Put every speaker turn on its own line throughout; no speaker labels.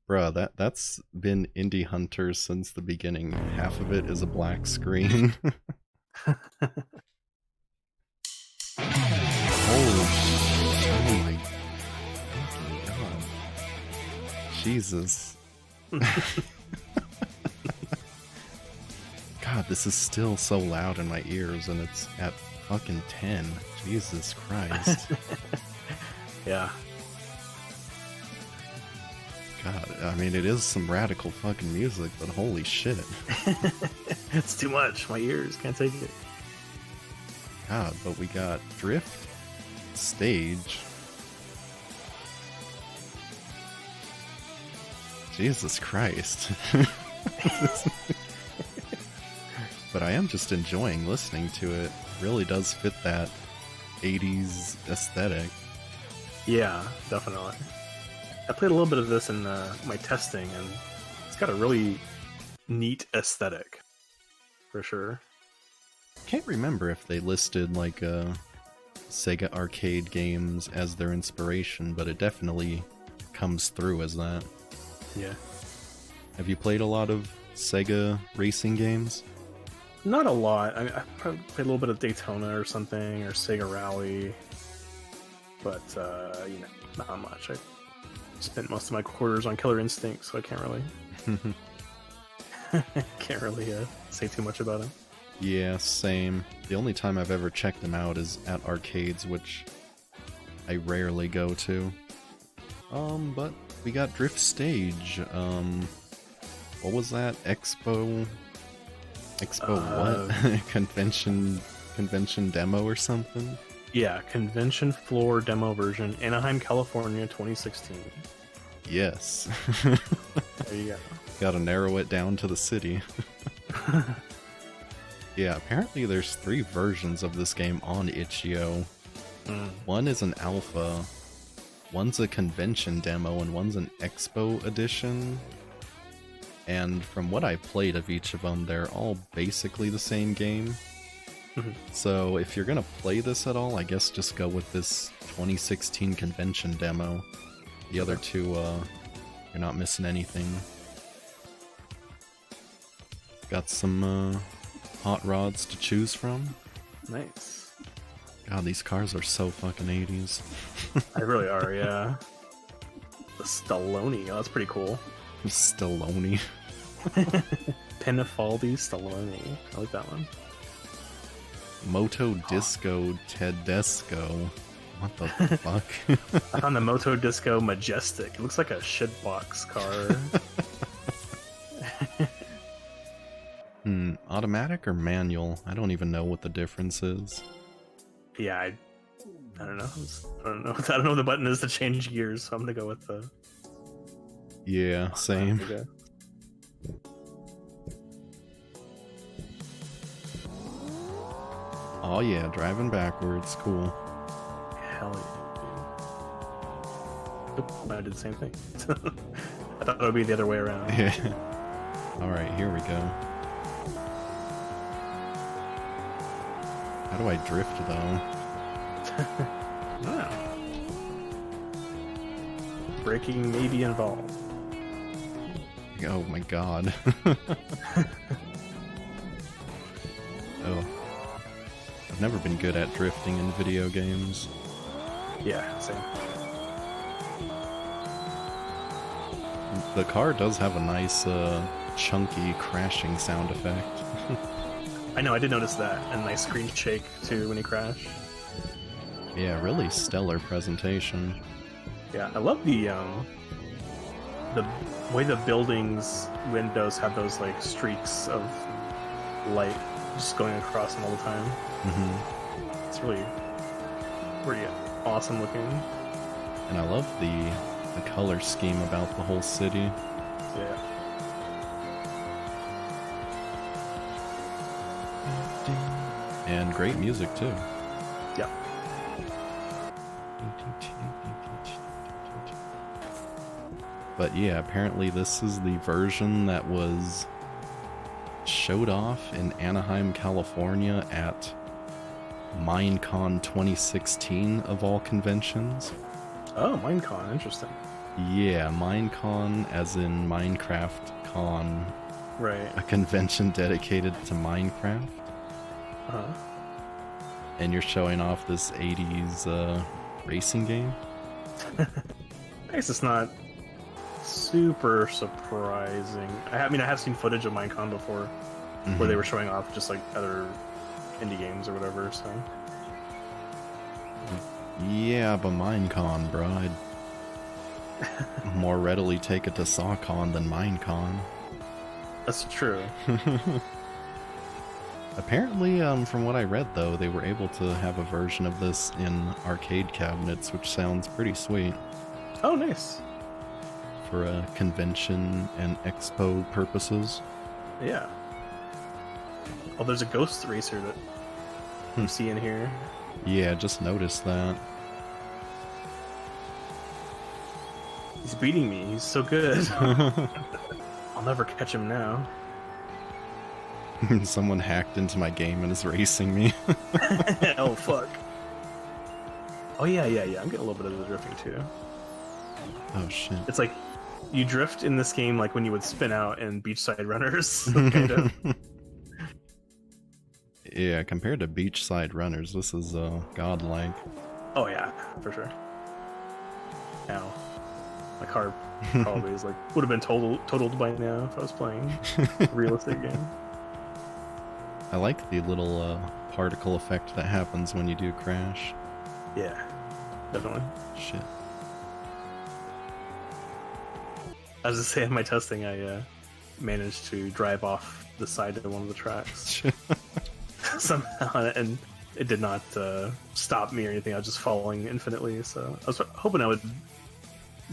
Bruh, that's been Indie Hunters since the beginning. Half of it is a black screen. Holy sh! Oh my fucking god. Jesus. God, this is still so loud in my ears and it's at fucking 10. Jesus Christ.
Yeah.
God, I mean, it is some radical fucking music, but holy shit.
It's too much. My ears can't take it.
God, but we got Drift Stage. Jesus Christ. But I am just enjoying listening to it. It really does fit that 80s aesthetic.
Yeah, definitely. I played a little bit of this in my testing, and it's got a really neat aesthetic, for sure.
Can't remember if they listed like Sega arcade games as their inspiration, but it definitely comes through as that.
Yeah.
Have you played a lot of Sega racing games?
Not a lot. I probably played a little bit of Daytona or something, or Sega Rally, but not much. I spent most of my quarters on Killer Instinct, so I can't really say too much about it.
Yeah, same. The only time I've ever checked them out is at arcades, which I rarely go to. But we got Drift Stage. What was that? Expo what? Convention demo or something?
Yeah, convention floor demo version, Anaheim, California, 2016.
Yes.
There you go.
Gotta narrow it down to the city. Yeah, apparently there's 3 versions of this game on itch.io. One is an alpha, one's a convention demo, and one's an expo edition. And from what I played of each of them, they're all basically the same game. So if you're gonna play this at all, I guess just go with this 2016 convention demo. The other two, you're not missing anything. Got some hot rods to choose from.
Nice.
God, these cars are so fucking 80s.
They really are, yeah. The Stallone, oh, that's pretty cool.
Stallone.
Penafaldi Stallone. I like that one.
Moto Disco Tedesco. What the fuck?
I found the Moto Disco Majestic. It looks like a shitbox car.
Automatic or manual? I don't even know what the difference is.
Yeah, I don't know. I don't know. I don't know what the button is to change gears, so I'm gonna go with the...
Yeah, same. Oh yeah, driving backwards, cool.
Hell yeah. Oop, I did the same thing. I thought it would be the other way around.
Yeah. Alright, here we go. How do I drift though?
Wow. Braking may be involved.
Oh my god. Oh. I've never been good at drifting in video games.
Yeah, same.
The car does have a nice, chunky crashing sound effect.
I know, I did notice that. And a nice screen shake, too, when you crash.
Yeah, really stellar presentation.
Yeah, I love the way the buildings' windows have those, like, streaks of light just going across them all the time. It's really pretty awesome looking.
And I love the color scheme about the whole city.
Yeah.
And great music too.
Yeah.
But yeah, apparently this is the version that was showed off in Anaheim, California at Minecon 2016 of all conventions.
Oh, Minecon, interesting.
Yeah, Minecon as in Minecraft Con,
Right.
a convention dedicated to Minecraft.
Uh-huh.
And you're showing off this 80s racing game?
I guess it's not super surprising. I mean, I have seen footage of Minecon before, where they were showing off just like other indie games or whatever, so...
Yeah, but Minecon, bro. I'd more readily take it to SawCon than Minecon.
That's true.
Apparently, from what I read, though, they were able to have a version of this in arcade cabinets, which sounds pretty sweet.
Oh, nice.
For convention and expo purposes.
Yeah. Oh, there's a ghost racer that I'm seeing here.
Yeah, just noticed that.
He's beating me. He's so good. I'll never catch him now.
Someone hacked into my game and is racing me.
Oh, fuck. Oh, yeah. I'm getting a little bit of the drifting, too.
Oh, shit.
It's like, you drift in this game like when you would spin out in Beachside Runners, kind of.
Yeah, compared to Beachside Runners, this is godlike.
Oh, yeah, for sure. Now, my car probably is like, would have been totaled by now if I was playing a realistic game.
I like the little particle effect that happens when you do crash.
Yeah, definitely.
Shit.
I was just saying, in my testing, I managed to drive off the side of one of the tracks somehow, and it did not stop me or anything. I was just falling infinitely, so I was hoping I would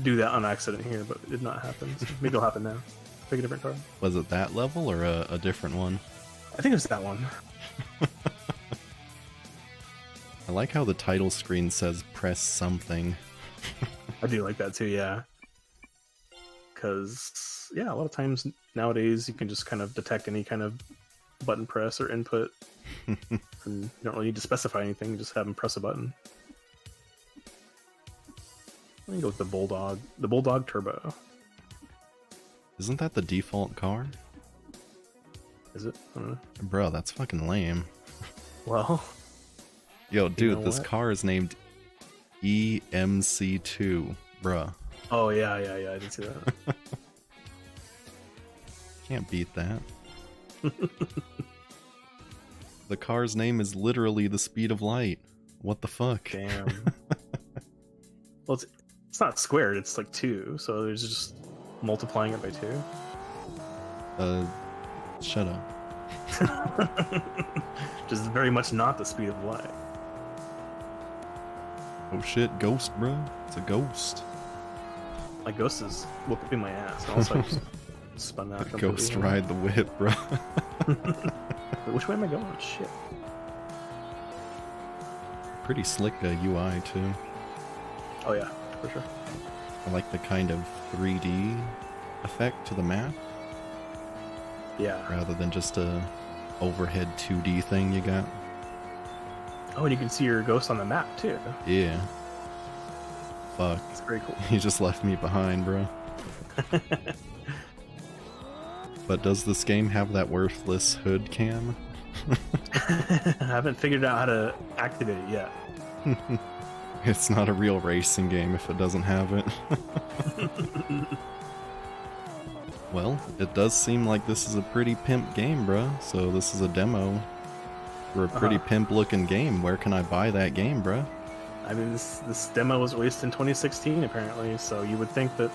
do that on accident here, but it did not happen. So maybe it'll happen now. Pick a different car.
Was it that level or a different one?
I think it was that one.
I like how the title screen says press something.
I do like that too, yeah. Because, yeah, a lot of times nowadays you can just kind of detect any kind of button press or input. And you don't really need to specify anything, you just have them press a button. Let me go with the Bulldog. The Bulldog Turbo.
Isn't that the default car?
Is it? I don't know.
Bro, that's fucking lame.
Well...
Yo, dude, this
what?
car is named EMC2, bruh.
Oh, yeah, I did see that.
Can't beat that. The car's name is literally the speed of light. What the fuck?
Damn. Well, it's not squared, it's like 2, so there's just multiplying it by 2.
Shut up.
Just very much not the speed of light.
Oh shit, ghost, bro. It's a ghost.
My ghost is whooping my ass. And also, I just spun out.
Ghost ride the whip, bro.
Wait, which way am I going? Shit.
Pretty slick UI, too.
Oh, yeah, for sure.
I like the kind of 3D effect to the map.
Yeah.
Rather than just a overhead 2D thing you got.
Oh, and you can see your ghost on the map, too.
Yeah. Fuck.
It's very cool.
You just left me behind, bro. But does this game have that worthless hood cam?
I haven't figured out how to activate it yet.
It's not a real racing game if it doesn't have it. Well, it does seem like this is a pretty pimp game, bro. So this is a demo for a pretty pimp-looking game. Where can I buy that game, bro?
I mean, this demo was released in 2016, apparently, so you would think that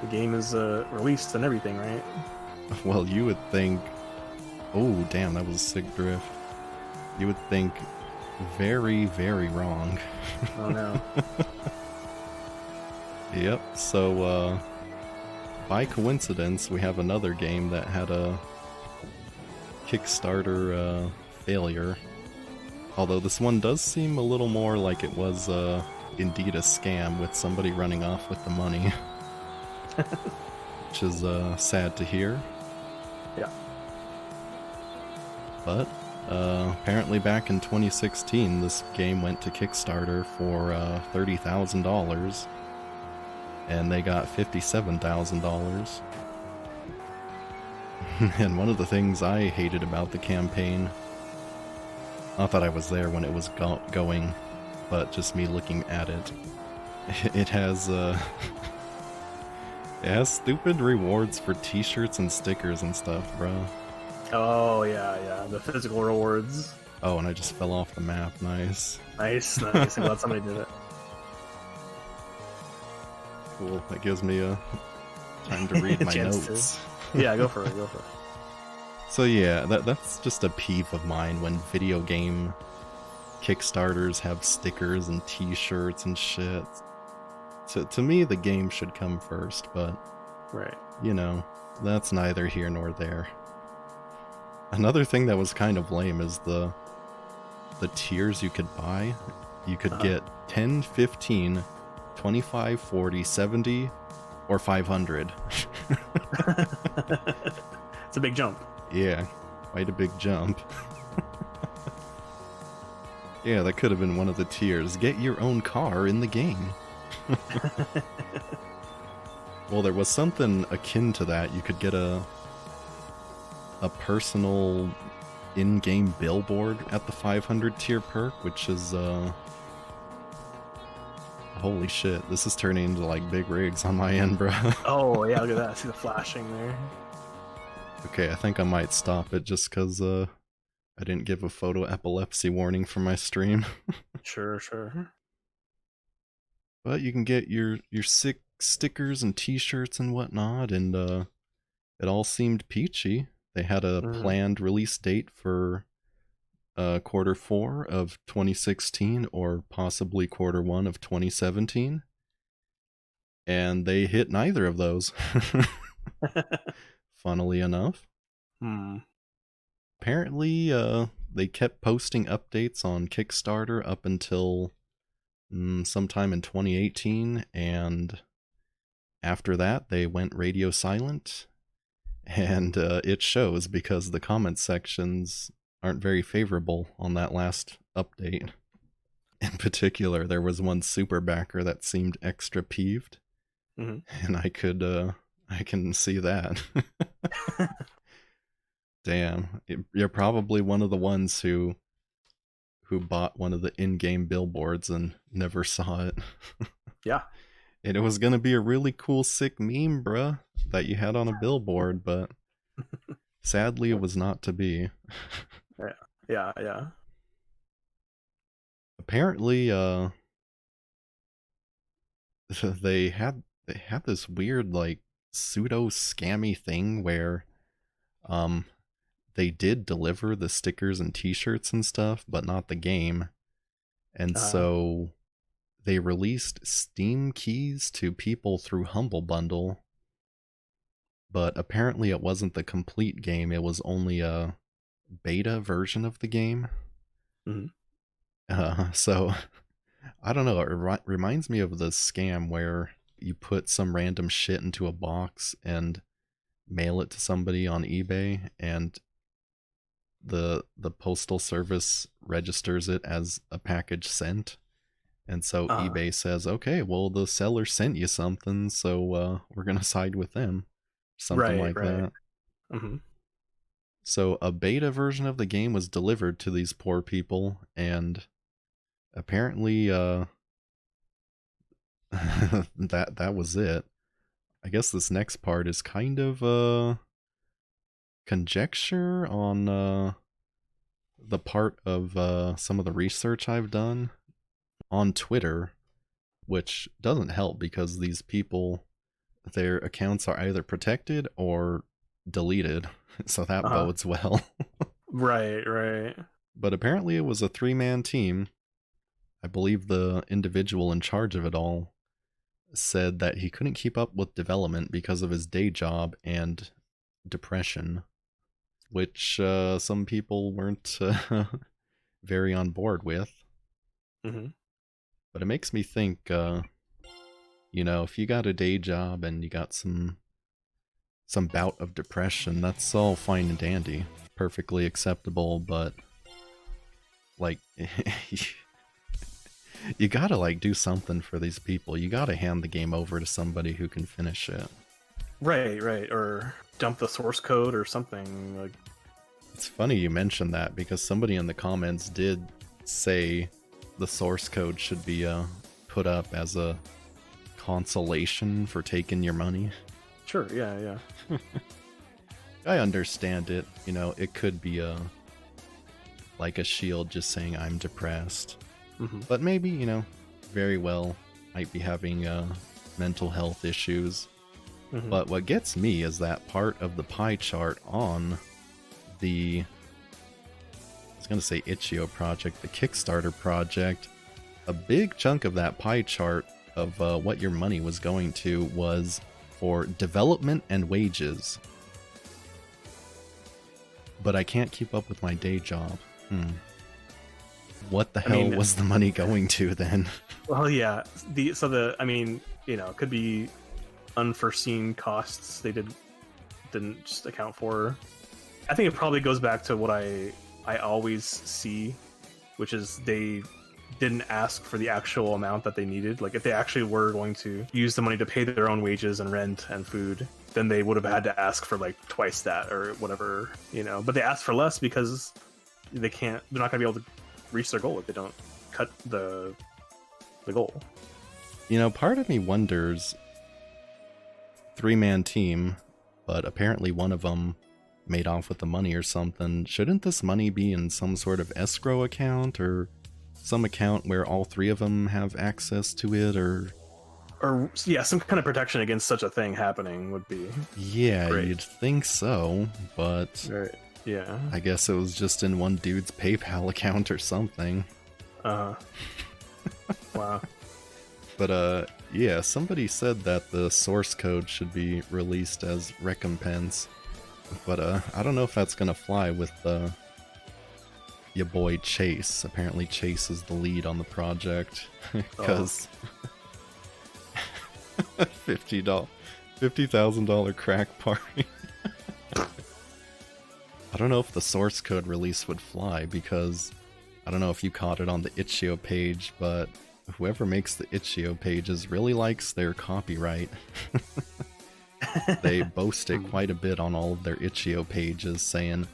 the game is released and everything, right?
Well, you would think... Oh, damn, that was a sick drift. You would think very, very wrong.
Oh, no.
Yep, so, by coincidence, we have another game that had a Kickstarter failure. Although this one does seem a little more like it was indeed a scam with somebody running off with the money. Which is sad to hear.
Yeah.
But Apparently back in 2016, this game went to Kickstarter for $30,000, and they got $57,000. And one of the things I hated about the campaign, not that I was there when it was going, but just me looking at it, it has it has stupid rewards for t-shirts and stickers and stuff, bro.
Oh, yeah, the physical rewards.
Oh, and I just fell off the map. Nice.
Nice. I'm glad somebody did it.
Cool. That gives me a time to read my notes.
Yeah, go for it.
So yeah, that's just a peeve of mine when video game Kickstarters have stickers and t-shirts and shit. To me, the game should come first, but
right.
You know, that's neither here nor there. Another thing that was kind of lame is the tiers you could buy. You could get 10, 15, 25, 40, 70, or 500.
It's a big jump.
Yeah, quite a big jump. Yeah, that could have been one of the tiers. Get your own car in the game. Well, there was something akin to that. You could get a personal in-game billboard at the 500 tier perk, which is holy shit, this is turning into like big rigs on my end, bro.
Oh yeah, look at that. I see the flashing there.
Okay, I think I might stop it just because I didn't give a photo epilepsy warning for my stream.
Sure.
But you can get your sick stickers and t-shirts and whatnot, and it all seemed peachy. They had a planned release date for Q4 of 2016 or possibly Q1 of 2017. And they hit neither of those. Funnily enough. Apparently, they kept posting updates on Kickstarter up until sometime in 2018, and after that they went radio silent. And it shows because the comment sections aren't very favorable on that last update. In particular, there was one super backer that seemed extra peeved. And I can see that. Damn, you're probably one of the ones who bought one of the in-game billboards and never saw it.
Yeah. And
it was gonna be a really cool, sick meme, bruh, that you had on a billboard, but sadly it was not to be.
Yeah.
Apparently, they had this weird, like, pseudo scammy thing where, they did deliver the stickers and t-shirts and stuff, but not the game. And so they released Steam keys to people through Humble Bundle, but apparently it wasn't the complete game. It was only a beta version of the game. So I don't know. It reminds me of the scam where you put some random shit into a box and mail it to somebody on eBay, and the postal service registers it as a package sent. And so eBay says, okay, well, the seller sent you something, so we're going to side with them. Something like that. So a beta version of the game was delivered to these poor people, and apparently that was it. I guess this next part is kind of conjecture on the part of some of the research I've done on Twitter, which doesn't help because these people, their accounts are either protected or deleted, so that bodes well.
Right.
But apparently it was a 3-man team. I believe the individual in charge of it all said that he couldn't keep up with development because of his day job and depression, which some people weren't very on board with. But it makes me think, if you got a day job and you got some bout of depression, that's all fine and dandy, perfectly acceptable, but like you gotta like do something for these people. You gotta hand the game over to somebody who can finish it.
Right, right, or dump the source code or something. Like,
it's funny you mentioned that because somebody in the comments did say the source code should be put up as a consolation for taking your money.
Sure, yeah.
I understand it. You know, it could be like a shield just saying I'm depressed.
Mm-hmm.
But maybe, you know, very well might be having mental health issues.
Mm-hmm.
But what gets me is that part of the pie chart on the, I was going to say Itch.io project, the Kickstarter project. A big chunk of that pie chart of what your money was going to was for development and wages. But I can't keep up with my day job. What the hell was the money going to then?
Well, yeah. It could be unforeseen costs they didn't just account for. I think it probably goes back to what I always see, which is they didn't ask for the actual amount that they needed. Like, if they actually were going to use the money to pay their own wages and rent and food, then they would have had to ask for like twice that or whatever, you know. But they asked for less because they're not gonna be able to reach their goal if they don't cut the goal.
You know, part of me wonders, 3-man team, but apparently one of them made off with the money or something. Shouldn't this money be in some sort of escrow account or some account where all 3 of them have access to it, or
yeah, some kind of protection against such a thing happening would be great.
You'd think so, but
right. Yeah,
I guess it was just in one dude's PayPal account or something.
Wow.
But yeah, somebody said that the source code should be released as recompense. But I don't know if that's gonna fly with your boy Chase. Apparently Chase is the lead on the project. Because $50,000 crack party. I don't know if the source code release would fly, because I don't know if you caught it on the Itch.io page, but whoever makes the Itch.io pages really likes their copyright. They boast it quite a bit on all of their Itch.io pages, saying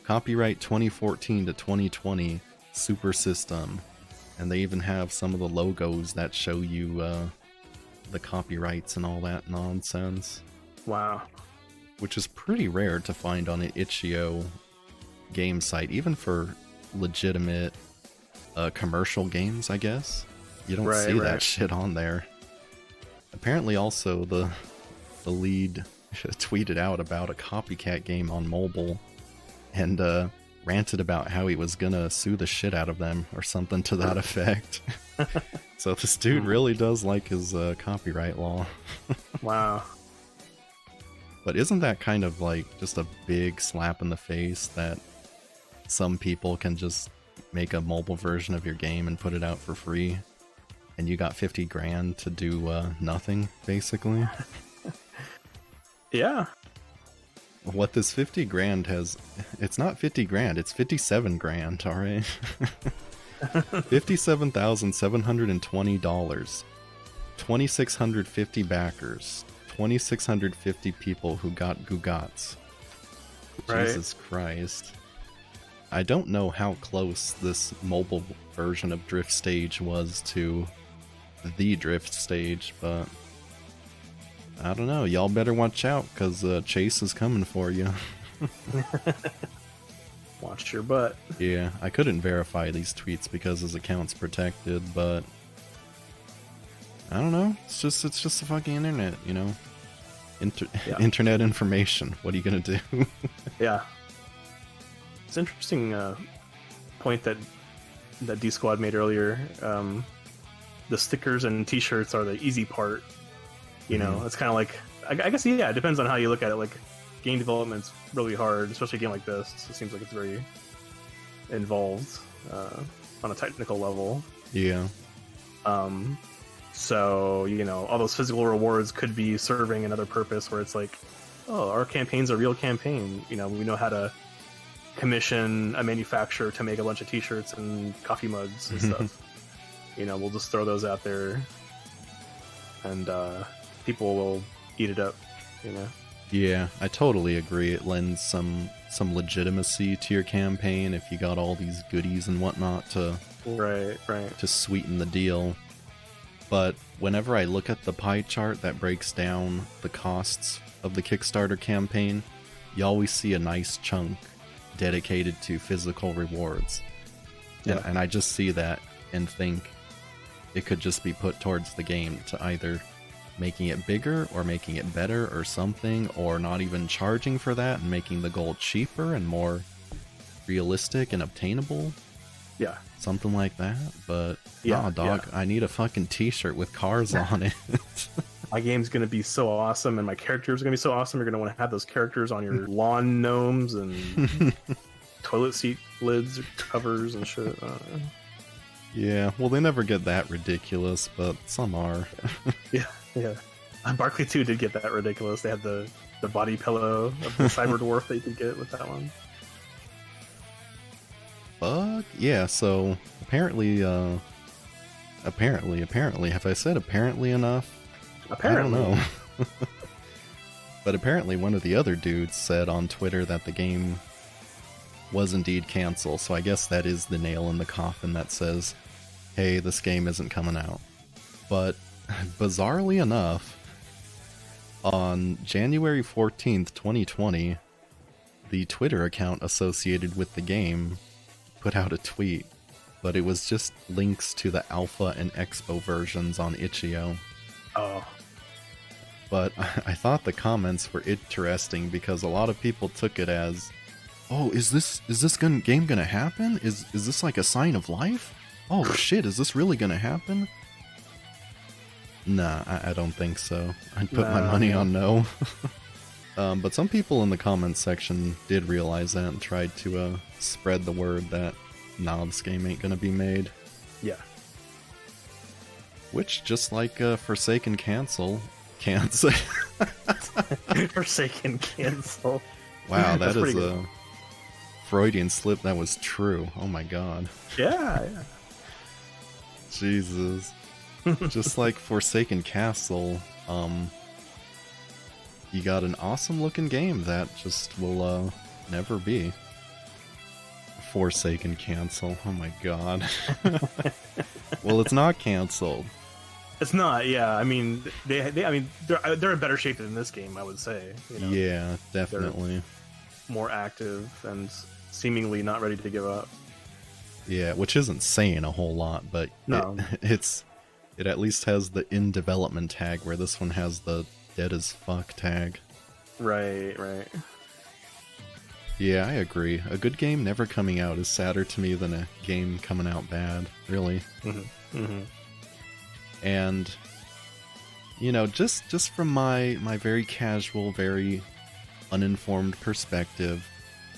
copyright 2014 to 2020 Super System. And they even have some of the logos that show you the copyrights and all that nonsense.
Wow.
Which is pretty rare to find on an Itch.io game site, even for legitimate commercial games, I guess. You don't see that shit on there. Apparently also the lead tweeted out about a copycat game on mobile and ranted about how he was gonna sue the shit out of them or something to that effect. So this dude really does like his copyright law.
Wow.
But isn't that kind of like just a big slap in the face that some people can just make a mobile version of your game and put it out for free, and you got 50 grand to do nothing, basically?
Yeah.
What this 50 grand has, it's not 50 grand, it's 57 grand, alright? $57,720. 2,650 backers. 2,650 people who got Gugats.
Right.
Jesus Christ. I don't know how close this mobile version of Drift Stage was to the Drift Stage, but I don't know. Y'all better watch out, because Chase is coming for you.
Watch your butt.
Yeah, I couldn't verify these tweets because his account's protected, but I don't know. It's just the fucking internet, you know? Internet information. What are you gonna do?
Yeah. It's an interesting point that D Squad made earlier. The stickers and t-shirts are the easy part. You know, it's kind of like, I guess, yeah, it depends on how you look at it. Like, game development's really hard, especially a game like this. It seems like it's very involved on a technical level.
Yeah.
So, you know, all those physical rewards could be serving another purpose where it's like, oh, our campaign's a real campaign. You know, we know how to commission a manufacturer to make a bunch of t-shirts and coffee mugs and stuff. We'll just throw those out there, and people will eat it up.
Yeah, I totally agree. It lends some legitimacy to your campaign if you got all these goodies and whatnot to to sweeten the deal. But whenever I look at the pie chart that breaks down the costs of the Kickstarter campaign, you always see a nice chunk dedicated to physical rewards.
Yeah.
And I just see that and think it could just be put towards the game to either making it bigger or making it better or something, or not even charging for that and making the goal cheaper and more realistic and obtainable.
Yeah.
Something like that. But
yeah,
nah, dog, I need a fucking t-shirt with cars on it.
My game's going to be so awesome, and my characters are going to be so awesome. You're going to want to have those characters on your lawn gnomes and toilet seat lids or covers and shit.
Yeah, well, they never get that ridiculous, but some are.
Yeah. Barclay 2 did get that ridiculous. They had the body pillow of the cyber dwarf that you could get with that one.
Fuck yeah, so apparently, have I said apparently enough?
Apparently.
I don't know. But apparently one of the other dudes said on Twitter that the game was indeed canceled, so I guess that is the nail in the coffin that says, hey, this game isn't coming out. But bizarrely enough, on January 14th, 2020, the Twitter account associated with the game put out a tweet, but it was just links to the alpha and expo versions on itch.io.
Oh.
But I thought the comments were interesting because a lot of people took it as, oh, is this game gonna happen? Is this like a sign of life? Oh shit, is this really gonna happen? Nah, I don't think so. I'd put my money on no. But some people in the comments section did realize that and tried to spread the word that, nah, this game ain't gonna be made.
Yeah.
Which, just like Forsaken Cancel.
Forsaken Cancel.
Wow, that is a Freudian slip that was true. Oh my god.
Yeah.
Jesus. Just like Forsaken Castle, you got an awesome looking game that just will never be. Forsaken Cancel. Oh my god. Well, it's not canceled.
It's not. Yeah, I mean, they're in better shape than this game, I would say.
Yeah, definitely.
They're more active and seemingly not ready to give up.
Yeah, which isn't saying a whole lot, but
no.
It at least has the in development tag, where this one has the dead as fuck tag.
Right.
Yeah, I agree. A good game never coming out is sadder to me than a game coming out bad, really. And, just from my very casual, very uninformed perspective,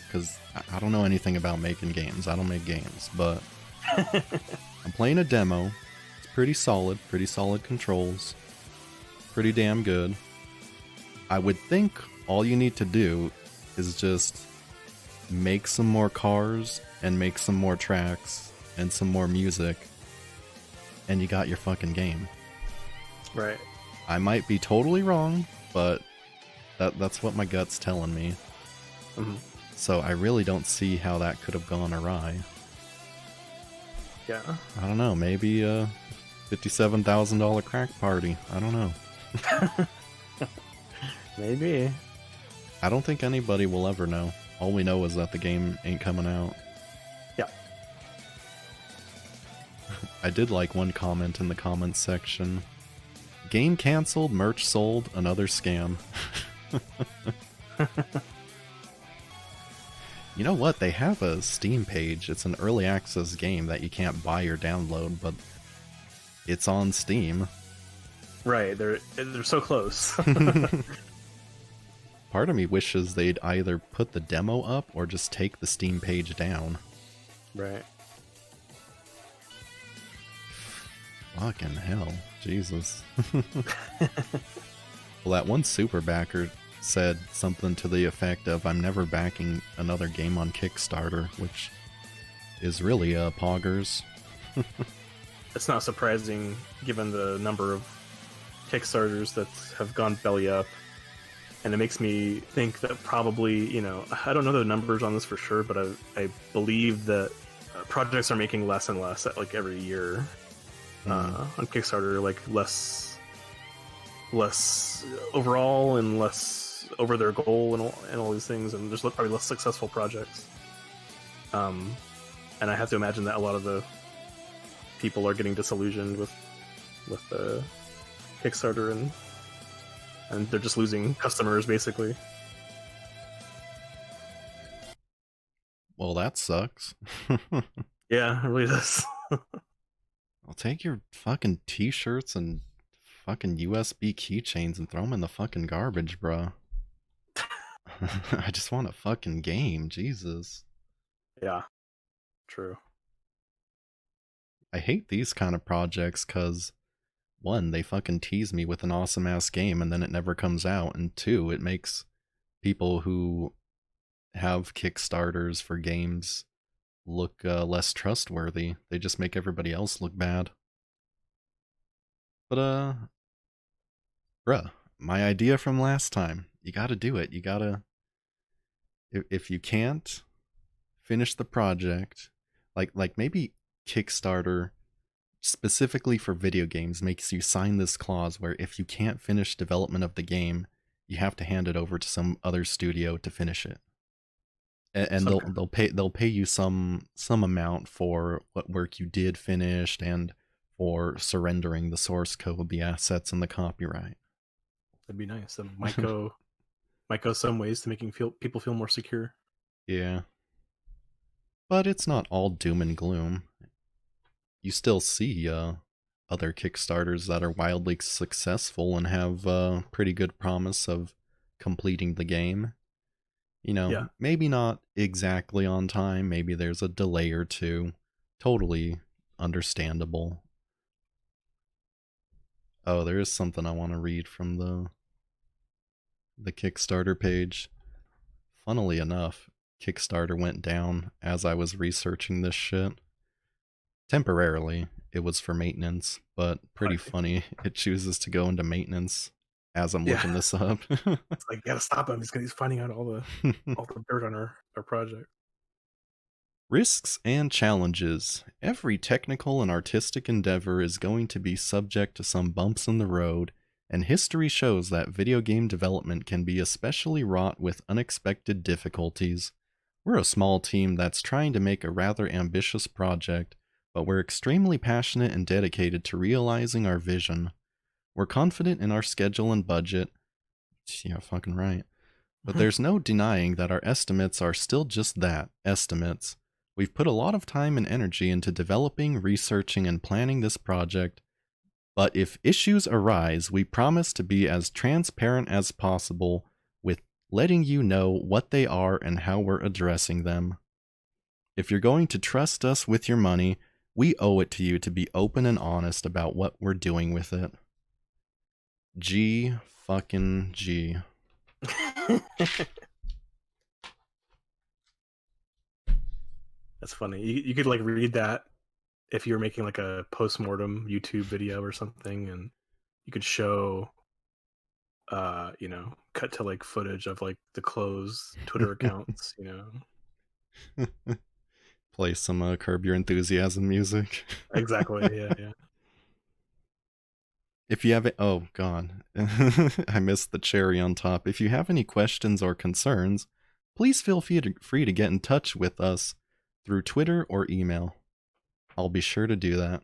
because I don't know anything about making games. I don't make games, but I'm playing a demo. It's pretty solid controls. Pretty damn good. I would think all you need to do is just make some more cars and make some more tracks and some more music, and you got your fucking game.
Right.
I might be totally wrong, but that's what my gut's telling me. So I really don't see how that could have gone awry.
Yeah.
I don't know, maybe a $57,000 crack party. I don't know.
Maybe.
I don't think anybody will ever know. All we know is that the game ain't coming out.
Yeah.
I did like one comment in the comments section. Game canceled, merch sold, another scam. You know what? They have a Steam page. It's an early access game that you can't buy or download, but it's on Steam.
Right, they're so close.
Part of me wishes they'd either put the demo up or just take the Steam page down.
Right.
Fucking hell. Jesus. Well, that one super backer said something to the effect of, "I'm never backing another game on Kickstarter," which is really poggers.
It's not surprising given the number of Kickstarters that have gone belly up. And it makes me think that probably, I don't know the numbers on this for sure, but I believe that projects are making less and less at like every year on Kickstarter, like less overall and less over their goal and all these things, and there's probably less successful projects. And I have to imagine that a lot of the people are getting disillusioned with the Kickstarter and they're just losing customers, basically.
Well, that sucks.
Yeah, it really does.
I'll take your fucking t-shirts and fucking USB keychains and throw them in the fucking garbage, bruh. I just want a fucking game, Jesus.
Yeah, true.
I hate these kind of projects because, one, they fucking tease me with an awesome-ass game and then it never comes out, and two, it makes people who have Kickstarters for games look less trustworthy. They just make everybody else look bad. But, bruh, my idea from last time, you gotta do it. You gotta... If you can't finish the project, like maybe Kickstarter specifically for video games makes you sign this clause where if you can't finish development of the game, you have to hand it over to some other studio to finish it. And they'll pay you some amount for what work you did finished and for surrendering the source code, the assets, and the copyright.
That'd be nice. That might go some ways to making people feel more secure.
Yeah. But it's not all doom and gloom. You still see other Kickstarters that are wildly successful and have pretty good promise of completing the game. Maybe not exactly on time, maybe there's a delay or two. Totally understandable. Oh, there is something I want to read from the Kickstarter page. Funnily enough, Kickstarter went down as I was researching this shit. Temporarily, it was for maintenance, but pretty funny. It chooses to go into maintenance as I'm looking this up.
It's like, gotta stop him. He's finding out all the dirt on our project.
Risks and challenges. Every technical and artistic endeavor is going to be subject to some bumps in the road, and history shows that video game development can be especially wrought with unexpected difficulties. We're a small team that's trying to make a rather ambitious project, but we're extremely passionate and dedicated to realizing our vision. We're confident in our schedule and budget. Yeah, fucking right. But there's no denying that our estimates are still just that, estimates. We've put a lot of time and energy into developing, researching, and planning this project, but if issues arise, we promise to be as transparent as possible with letting you know what they are and how we're addressing them. If you're going to trust us with your money, we owe it to you to be open and honest about what we're doing with it. G fucking G.
That's funny. You could like read that if you were making like a post-mortem YouTube video or something, and you could show cut to like footage of like the closed Twitter accounts,
Play some Curb Your Enthusiasm music.
Exactly, yeah.
If you have it, oh god, I missed the cherry on top. If you have any questions or concerns, please feel free to get in touch with us through Twitter or email. I'll be sure to do that.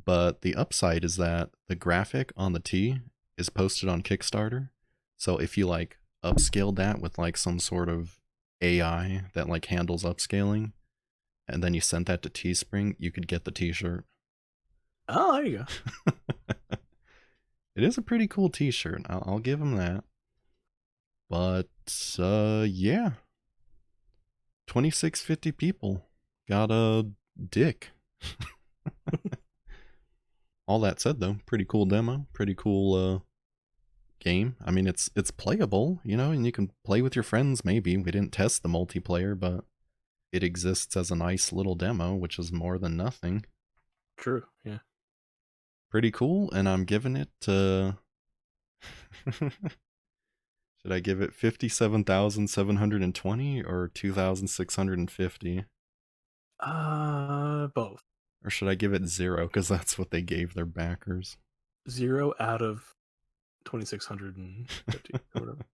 But the upside is that the graphic on the T is posted on Kickstarter. So if you like upscaled that with like some sort of AI that like handles upscaling, and then you sent that to Teespring, you could get the t-shirt.
Oh, there you go.
It is a pretty cool t-shirt. I'll give them that. But, yeah. 2650 people got a dick. all that said, though, pretty cool demo, pretty cool game. I mean, it's playable, you know, and you can play with your friends. Maybe we didn't test the multiplayer, but it exists as a nice little demo, which is more than nothing.
True. Yeah.
Pretty cool, and I'm giving it should I give it 57,720 or 2,650?
Both.
Or should I give it 0 because that's what they gave their backers?
0 out of 2,650 or whatever.